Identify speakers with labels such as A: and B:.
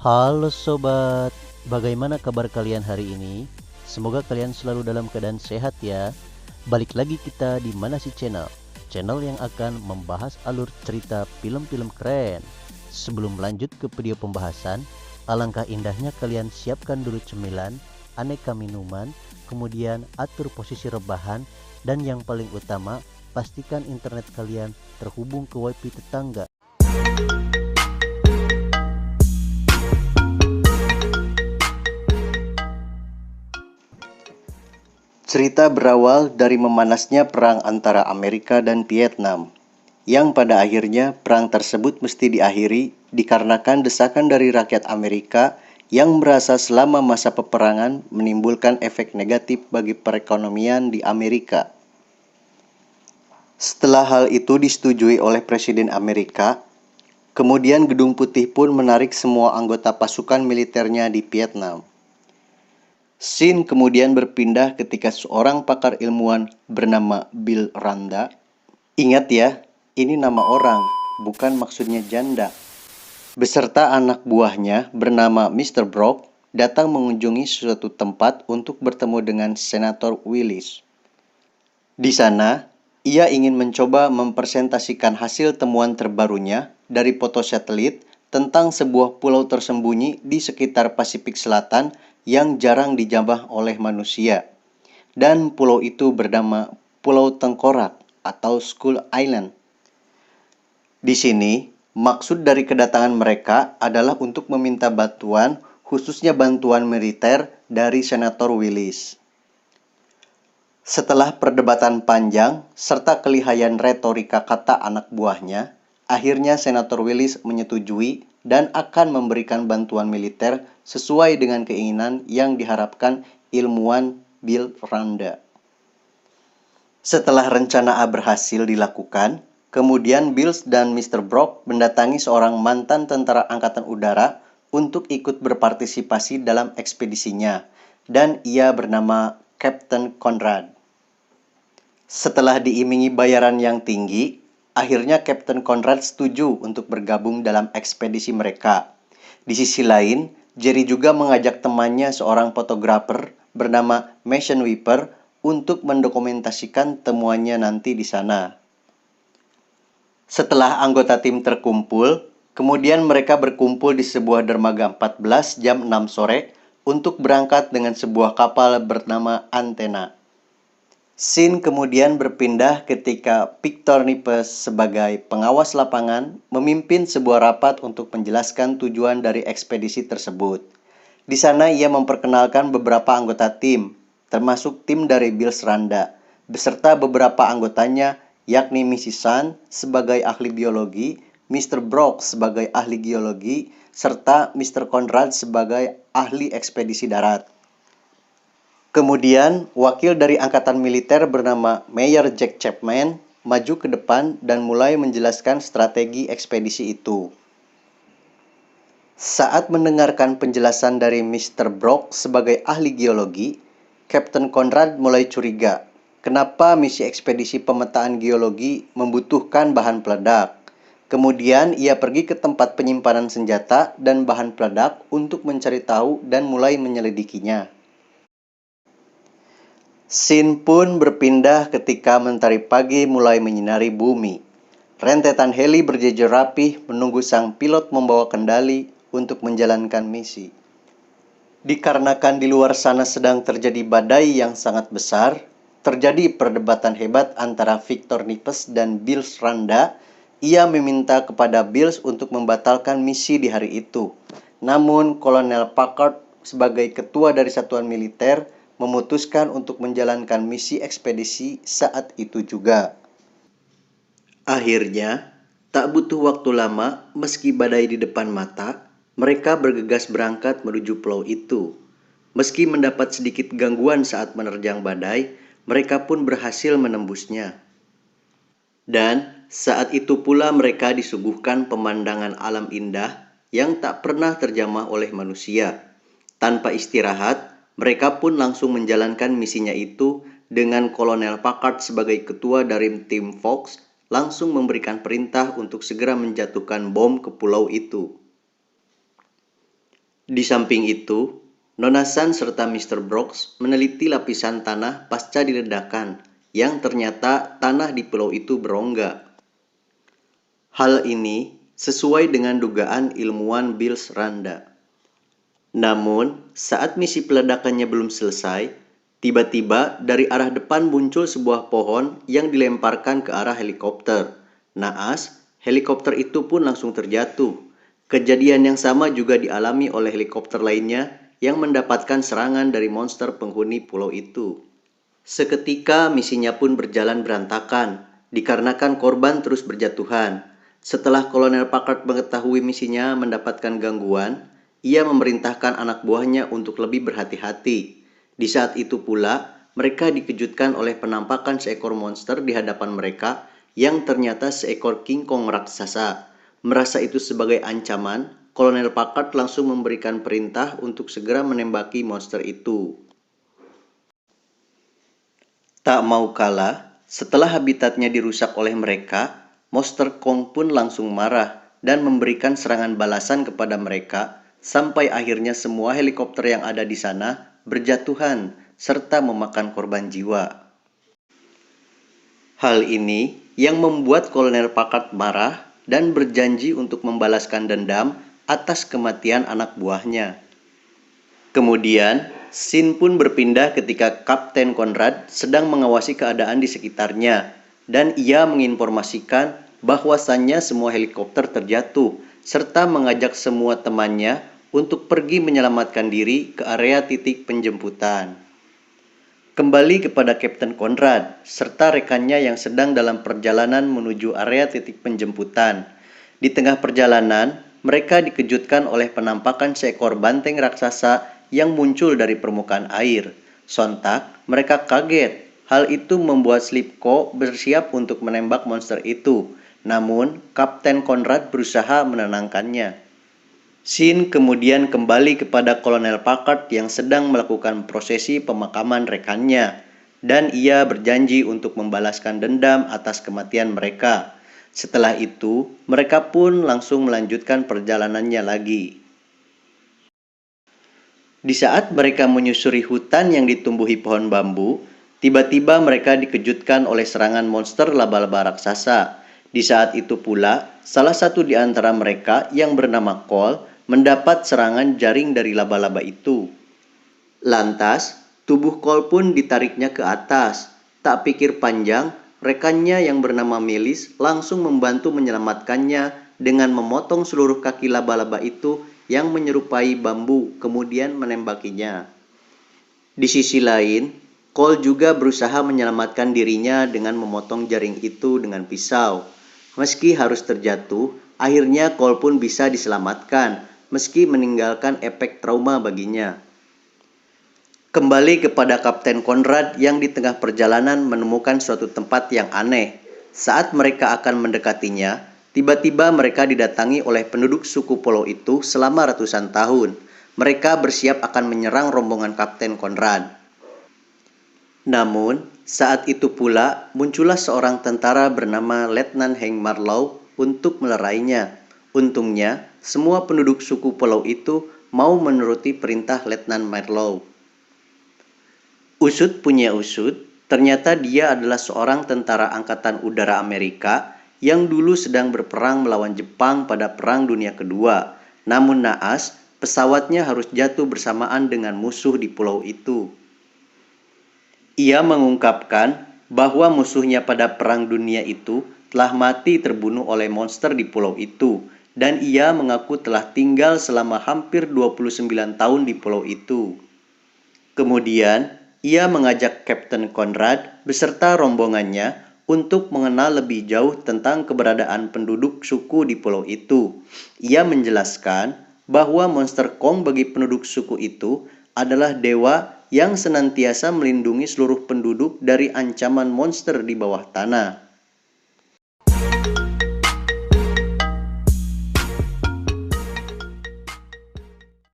A: Halo sobat, bagaimana kabar kalian hari ini? Semoga kalian selalu dalam keadaan sehat ya. Balik lagi kita di Manasi Channel, channel yang akan membahas alur cerita film-film keren. Sebelum lanjut ke video pembahasan, alangkah indahnya kalian siapkan dulu cemilan, aneka minuman, kemudian atur posisi rebahan, dan yang paling utama, pastikan internet kalian terhubung ke wifi tetangga. Cerita berawal dari memanasnya perang antara Amerika dan Vietnam, yang pada akhirnya perang tersebut mesti diakhiri dikarenakan desakan dari rakyat Amerika yang merasa selama masa peperangan menimbulkan efek negatif bagi perekonomian di Amerika. Setelah hal itu disetujui oleh Presiden Amerika, kemudian Gedung Putih pun menarik semua anggota pasukan militernya di Vietnam. Scene kemudian berpindah ketika seorang pakar ilmuwan bernama Bill Randa. Ingat ya, ini nama orang, bukan maksudnya janda. Beserta anak buahnya bernama Mr. Brock datang mengunjungi suatu tempat untuk bertemu dengan Senator Willis. Di sana, ia ingin mencoba mempresentasikan hasil temuan terbarunya dari foto satelit tentang sebuah pulau tersembunyi di sekitar Pasifik Selatan yang jarang dijamah oleh manusia. Dan pulau itu bernama Pulau Tengkorak atau Skull Island. Di sini, maksud dari kedatangan mereka adalah untuk meminta bantuan, khususnya bantuan militer dari Senator Willis. Setelah perdebatan panjang serta kelihayan retorika kata anak buahnya, akhirnya Senator Willis menyetujui dan akan memberikan bantuan militer sesuai dengan keinginan yang diharapkan ilmuwan Bill Randa. Setelah rencana A berhasil dilakukan, kemudian Bill dan Mr. Brock mendatangi seorang mantan tentara angkatan udara untuk ikut berpartisipasi dalam ekspedisinya, dan ia bernama Captain Conrad. Setelah diimingi bayaran yang tinggi, akhirnya Captain Conrad setuju untuk bergabung dalam ekspedisi mereka. Di sisi lain, Jerry juga mengajak temannya seorang fotografer bernama Mason Weaver untuk mendokumentasikan temuannya nanti di sana. Setelah anggota tim terkumpul, kemudian mereka berkumpul di sebuah dermaga 14 jam 6 sore untuk berangkat dengan sebuah kapal bernama Antena. Scene kemudian berpindah ketika Victor Nippes sebagai pengawas lapangan memimpin sebuah rapat untuk menjelaskan tujuan dari ekspedisi tersebut. Di sana ia memperkenalkan beberapa anggota tim, termasuk tim dari Bill Randa, beserta beberapa anggotanya yakni Mrs. Sun sebagai ahli biologi, Mr. Brock sebagai ahli geologi, serta Mr. Conrad sebagai ahli ekspedisi darat. Kemudian, wakil dari angkatan militer bernama Major Jack Chapman maju ke depan dan mulai menjelaskan strategi ekspedisi itu. Saat mendengarkan penjelasan dari Mr. Brock sebagai ahli geologi, Captain Conrad mulai curiga. Kenapa misi ekspedisi pemetaan geologi membutuhkan bahan peledak? Kemudian ia pergi ke tempat penyimpanan senjata dan bahan peledak untuk mencari tahu dan mulai menyelidikinya. Scene pun berpindah ketika mentari pagi mulai menyinari bumi. Rentetan heli berjejer rapih menunggu sang pilot membawa kendali untuk menjalankan misi. Dikarenakan di luar sana sedang terjadi badai yang sangat besar, terjadi perdebatan hebat antara Victor Nippes dan Bill Randa. Ia meminta kepada Bill untuk membatalkan misi di hari itu. Namun, Kolonel Packard sebagai ketua dari satuan militer memutuskan untuk menjalankan misi ekspedisi saat itu juga. Akhirnya, tak butuh waktu lama meski badai di depan mata, mereka bergegas berangkat menuju pulau itu. Meski mendapat sedikit gangguan saat menerjang badai, mereka pun berhasil menembusnya. Dan saat itu pula mereka disuguhkan pemandangan alam indah yang tak pernah terjamah oleh manusia. Tanpa istirahat, mereka pun langsung menjalankan misinya itu dengan Kolonel Packard sebagai ketua dari tim Fox langsung memberikan perintah untuk segera menjatuhkan bom ke pulau itu. Di samping itu, Nona San serta Mr. Brooks meneliti lapisan tanah pasca diledakkan, yang ternyata tanah di pulau itu berongga. Hal ini sesuai dengan dugaan ilmuwan Bills Randa. Namun, saat misi peledakannya belum selesai, tiba-tiba dari arah depan muncul sebuah pohon yang dilemparkan ke arah helikopter. Naas, helikopter itu pun langsung terjatuh. Kejadian yang sama juga dialami oleh helikopter lainnya yang mendapatkan serangan dari monster penghuni pulau itu. Seketika misinya pun berjalan berantakan, dikarenakan korban terus berjatuhan. Setelah Kolonel Packard mengetahui misinya mendapatkan gangguan, ia memerintahkan anak buahnya untuk lebih berhati-hati. Di saat itu pula, mereka dikejutkan oleh penampakan seekor monster di hadapan mereka yang ternyata seekor King Kong raksasa. Merasa itu sebagai ancaman, Kolonel Packard langsung memberikan perintah untuk segera menembaki monster itu. Tak mau kalah, setelah habitatnya dirusak oleh mereka, monster Kong pun langsung marah dan memberikan serangan balasan kepada mereka, sampai akhirnya semua helikopter yang ada di sana berjatuhan serta memakan korban jiwa. Hal ini yang membuat Kolonel Packard marah dan berjanji untuk membalaskan dendam atas kematian anak buahnya. Kemudian, scene pun berpindah ketika Kapten Conrad sedang mengawasi keadaan di sekitarnya, dan ia menginformasikan bahwasannya semua helikopter terjatuh, serta mengajak semua temannya untuk pergi menyelamatkan diri ke area titik penjemputan. Kembali kepada Kapten Conrad serta rekannya yang sedang dalam perjalanan menuju area titik penjemputan. Di tengah perjalanan, mereka dikejutkan oleh penampakan seekor banteng raksasa yang muncul dari permukaan air. Sontak, mereka kaget. Hal itu membuat Slipko bersiap untuk menembak monster itu. Namun, Kapten Conrad berusaha menenangkannya. Scene kemudian kembali kepada Kolonel Packard yang sedang melakukan prosesi pemakaman rekannya, dan ia berjanji untuk membalaskan dendam atas kematian mereka. Setelah itu, mereka pun langsung melanjutkan perjalanannya lagi. Di saat mereka menyusuri hutan yang ditumbuhi pohon bambu, tiba-tiba mereka dikejutkan oleh serangan monster laba-laba raksasa. Di saat itu pula, salah satu di antara mereka yang bernama Cole mendapat serangan jaring dari laba-laba itu. Lantas, tubuh Cole pun ditariknya ke atas. Tak pikir panjang, rekannya yang bernama Melis langsung membantu menyelamatkannya dengan memotong seluruh kaki laba-laba itu yang menyerupai bambu, kemudian menembakinya. Di sisi lain, Cole juga berusaha menyelamatkan dirinya dengan memotong jaring itu dengan pisau. Meski harus terjatuh, akhirnya Cole pun bisa diselamatkan, meski meninggalkan efek trauma baginya. Kembali kepada Kapten Conrad yang di tengah perjalanan menemukan suatu tempat yang aneh. Saat mereka akan mendekatinya, tiba-tiba mereka didatangi oleh penduduk suku Pulau itu selama ratusan tahun. Mereka bersiap akan menyerang rombongan Kapten Conrad. Namun, saat itu pula muncullah seorang tentara bernama Letnan Hank Marlowe untuk melerainya. Untungnya, semua penduduk suku pulau itu mau menuruti perintah Letnan Marlowe. Usut punya usut, ternyata dia adalah seorang tentara angkatan udara Amerika yang dulu sedang berperang melawan Jepang pada Perang Dunia Kedua. Namun naas, pesawatnya harus jatuh bersamaan dengan musuh di pulau itu. Ia mengungkapkan bahwa musuhnya pada Perang Dunia itu telah mati terbunuh oleh monster di pulau itu, dan ia mengaku telah tinggal selama hampir 29 tahun di pulau itu. Kemudian, ia mengajak Kapten Conrad beserta rombongannya untuk mengenal lebih jauh tentang keberadaan penduduk suku di pulau itu. Ia menjelaskan bahwa monster Kong bagi penduduk suku itu adalah dewa yang senantiasa melindungi seluruh penduduk dari ancaman monster di bawah tanah.